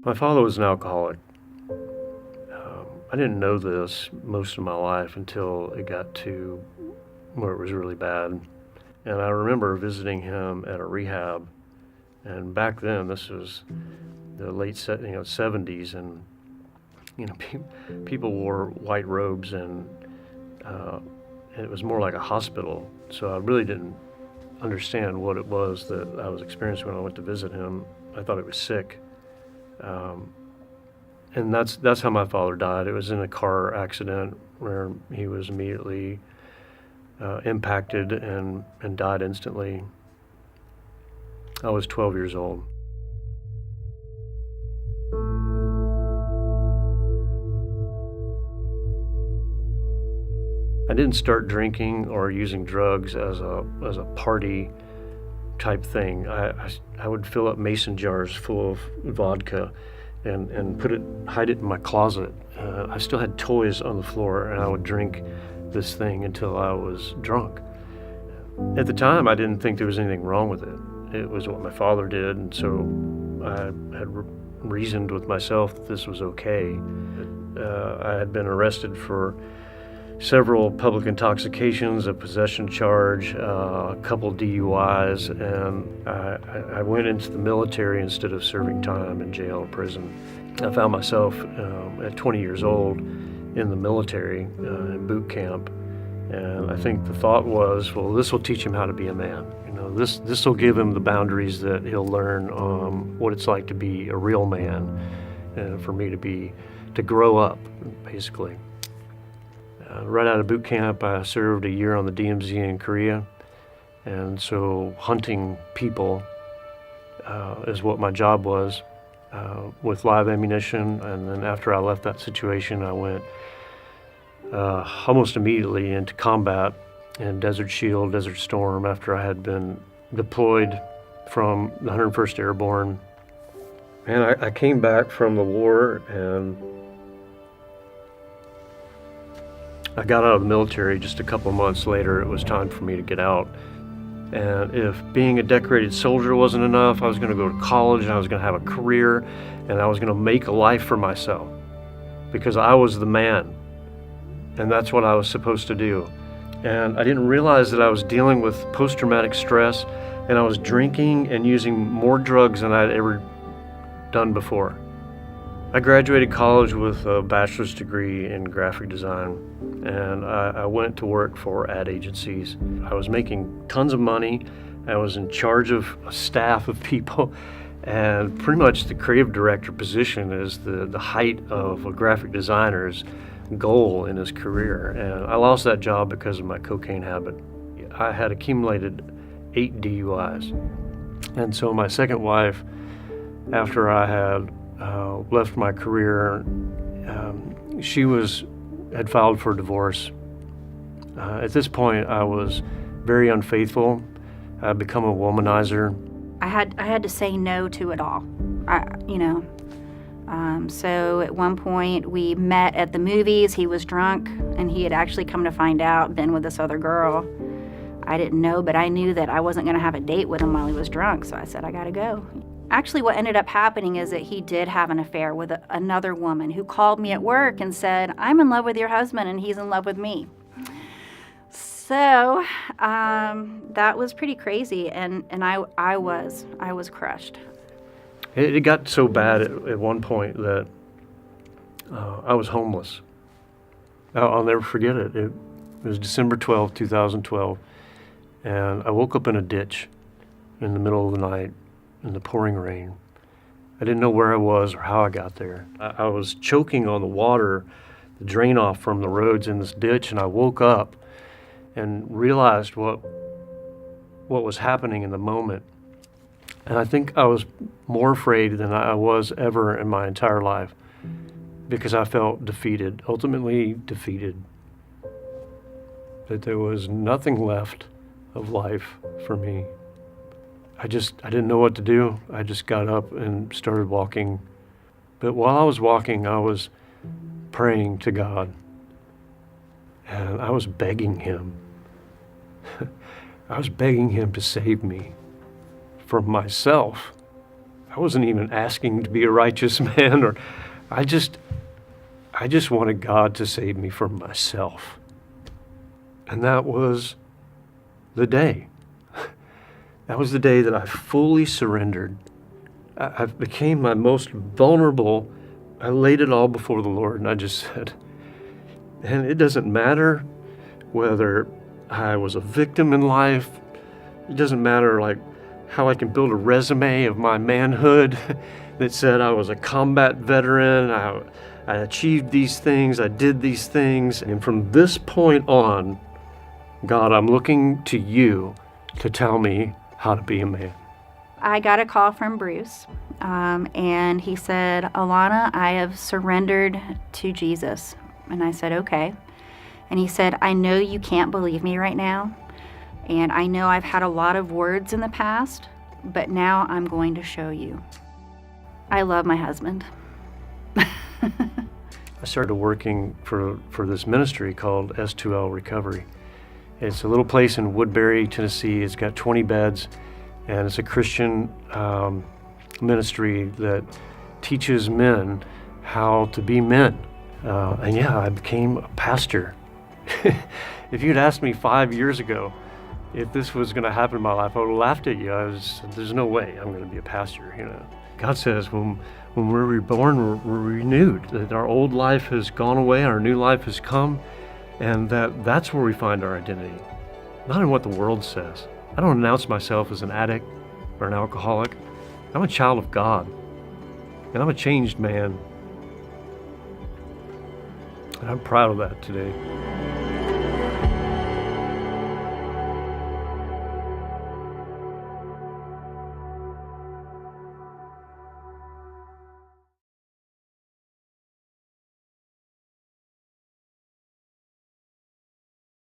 My father was an alcoholic. I didn't know this most of my life until it got to where it was really bad. And I remember visiting him at a rehab. And back then, this was the late 70s, and people wore white robes, and it was more like a hospital. So I really didn't understand what it was that I was experiencing when I went to visit him. I thought he was sick. And that's how my father died. It was in a car accident where he was immediately impacted and died instantly. I was 12 years old. I didn't start drinking or using drugs as a party type thing. I would fill up mason jars full of vodka and hide it in my closet. I still had toys on the floor, and I would drink this thing until I was drunk. At the time, I didn't think there was anything wrong with it. It was what my father did, and so I had reasoned with myself that this was okay. I had been arrested for several public intoxications, a possession charge, a couple DUIs, and I went into the military instead of serving time in jail or prison. I found myself at 20 years old in the military, in boot camp, and I think the thought was, well, this will teach him how to be a man. This will give him the boundaries that he'll learn what it's like to be a real man, and for me to grow up, basically. Right out of boot camp, I served a year on the DMZ in Korea, and so hunting people is what my job was with live ammunition. And then after I left that situation, I went almost immediately into combat in Desert Shield, Desert Storm, after I had been deployed from the 101st Airborne. And I came back from the war, and I got out of the military just a couple months later. It was time for me to get out. And if being a decorated soldier wasn't enough, I was going to go to college, and I was going to have a career, and I was going to make a life for myself because I was the man, and that's what I was supposed to do. And I didn't realize that I was dealing with post-traumatic stress, and I was drinking and using more drugs than I'd ever done before. I graduated college with a bachelor's degree in graphic design, and I went to work for ad agencies. I was making tons of money. I was in charge of a staff of people, and pretty much the creative director position is the height of a graphic designer's goal in his career. And I lost that job because of my cocaine habit. I had accumulated 8 DUIs. And so my second wife, after I had left my career, she had filed for divorce. At this point, I was very unfaithful. I'd become a womanizer. I had to say no to it all. So at one point we met at the movies. He was drunk, and he had actually come to find out been with this other girl. I didn't know, but I knew that I wasn't going to have a date with him while he was drunk, so I said, I got to go. Actually, what ended up happening is that he did have an affair with another woman who called me at work and said, I'm in love with your husband and he's in love with me. So that was pretty crazy, and I was crushed. It got so bad at one point that I was homeless. I'll never forget it. It was December 12, 2012, and I woke up in a ditch in the middle of the night in the pouring rain. I didn't know where I was or how I got there. I was choking on the water, the drain off from the roads in this ditch, and I woke up and realized what was happening in the moment. And I think I was more afraid than I was ever in my entire life, because I felt defeated, ultimately defeated, that there was nothing left of life for me. I didn't know what to do. I just got up and started walking. But while I was walking, I was praying to God, and I was begging him. I was begging him to save me from myself. I wasn't even asking to be a righteous man, or I just wanted God to save me from myself. And that was the day. That was the day that I fully surrendered. I became my most vulnerable. I laid it all before the Lord, and I just said, and it doesn't matter whether I was a victim in life. It doesn't matter like how I can build a resume of my manhood that said I was a combat veteran, I achieved these things, I did these things. And from this point on, God, I'm looking to you to tell me how to be a man. I got a call from Bruce, and he said, Alana, I have surrendered to Jesus. And I said, okay. And he said, I know you can't believe me right now, and I know I've had a lot of words in the past, but now I'm going to show you. I love my husband. I started working for this ministry called S2L Recovery. It's a little place in Woodbury, Tennessee. It's got 20 beds, and it's a Christian ministry that teaches men how to be men. And yeah, I became a pastor. If you'd asked me 5 years ago if this was going to happen in my life, I would have laughed at you. There's no way I'm going to be a pastor, you know. God says when we're reborn, we're renewed, that our old life has gone away, our new life has come, and that's where we find our identity, not in what the world says. I don't announce myself as an addict or an alcoholic. I'm a child of God, and I'm a changed man. And I'm proud of that today.